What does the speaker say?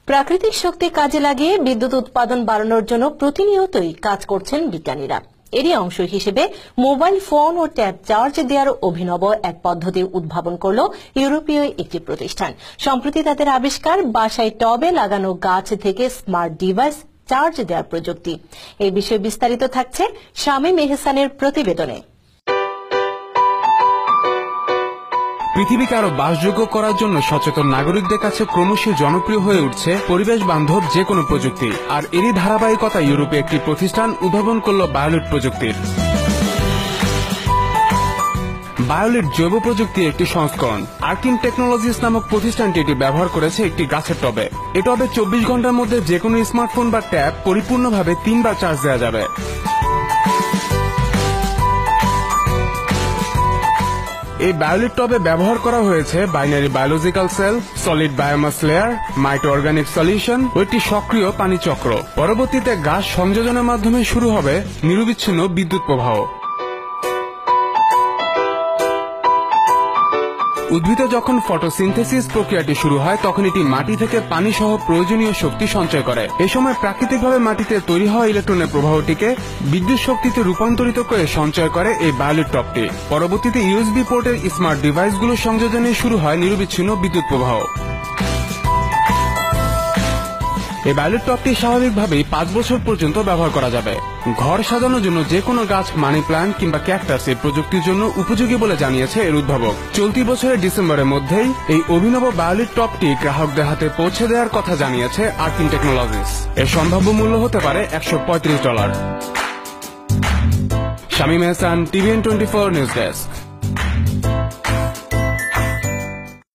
প্রাকৃতিক শক্তি কাজে লাগিয়ে বিদ্যুৎ উৎপাদন বাড়ানোর জন্য প্রতিনিয়তই কাজ করছেন বিজ্ঞানীরা। এরই অংশ হিসেবে মোবাইল ফোন ও ট্যাব চার্জ দেওয়ার অভিনব এক পদ্ধতি উদ্ভাবন করল ইউরোপীয় একটি প্রতিষ্ঠান। সম্প্রতি তাদের আবিষ্কার বাসায় টবে লাগানো গাছ থেকে স্মার্ট ডিভাইস চার্জ দেওয়ার প্রযুক্তি। এই বিষয়ে বিস্তারিত থাকছে শামীম এহসানের প্রতিবেদনে। পৃথিবীকে আরো বাসযোগ্য করার জন্য সচেতন নাগরিকদের কাছে ক্রমশই জনপ্রিয় হয়ে উঠছে পরিবেশ বান্ধব যে কোনো প্রযুক্তি। আর এরই ধারাবাহিকতা ইউরোপে একটি প্রতিষ্ঠান উদ্ভাবন করল বায়োলিট প্রযুক্তির। বায়োলিট জৈব প্রযুক্তির একটি সংস্করণ। আর্কিন টেকনোলজিস নামক প্রতিষ্ঠানটি এটি ব্যবহার করেছে একটি গাছের টবে। এই টবে 24 ঘন্টার মধ্যে যে কোনো স্মার্টফোন বা ট্যাব পরিপূর্ণভাবে 3 বার চার্জ দেওয়া যাবে। এই বায়োলিট টবে ব্যবহার করা হয়েছে binary biological cell, solid biomass layer, micro organic solution ও একটি সক্রিয় পানি চক্র। পরবর্তীতে গাছ সংযোজনের মাধ্যমে শুরু হবে নিরবিচ্ছিন্ন বিদ্যুৎ প্রবাহ। উদ্ভিদে যখন ফটোসিনথেসিস প্রক্রিয়াটি শুরু হয় তখন এটি মাটি থেকে পানি সহ প্রয়োজনীয় শক্তি সঞ্চয় করে। এই সময় প্রাকৃতিকভাবে মাটিতে তৈরি হওয়া ইলেকট্রনের প্রবাহটিকে বিদ্যুৎ শক্তিতে রূপান্তরিত করে সঞ্চয় করে এই বায়োলিট টপটি। পরবর্তীতে ইউএসবি পোর্টের স্মার্ট ডিভাইসগুলোর সংযোজনে শুরু হয় নিরবিচ্ছিন্ন বিদ্যুৎ প্রবাহ। এই বায়োলিট টপটি স্বাভাবিকভাবেই 5 বছর পর্যন্ত ব্যবহার করা যাবে। ঘর সাজানোর জন্য যে কোনো গাছ, মানি প্ল্যান্ট কিংবা ক্যাকটাস এই প্রযুক্তির জন্য উপযোগী বলে জানিয়েছে এর উদ্ভাবক। চলতি বছরের ডিসেম্বরের মধ্যেই এই অভিনব বায়োলিট টপটি গ্রাহকদের হাতে পৌঁছে দেওয়ার কথা জানিয়েছে আর্কিন টেকনোলজিস। এর সম্ভাব্য মূল্য হতে পারে $135। শামীম এহসান, TVN24 নিউজ ডেস্ক।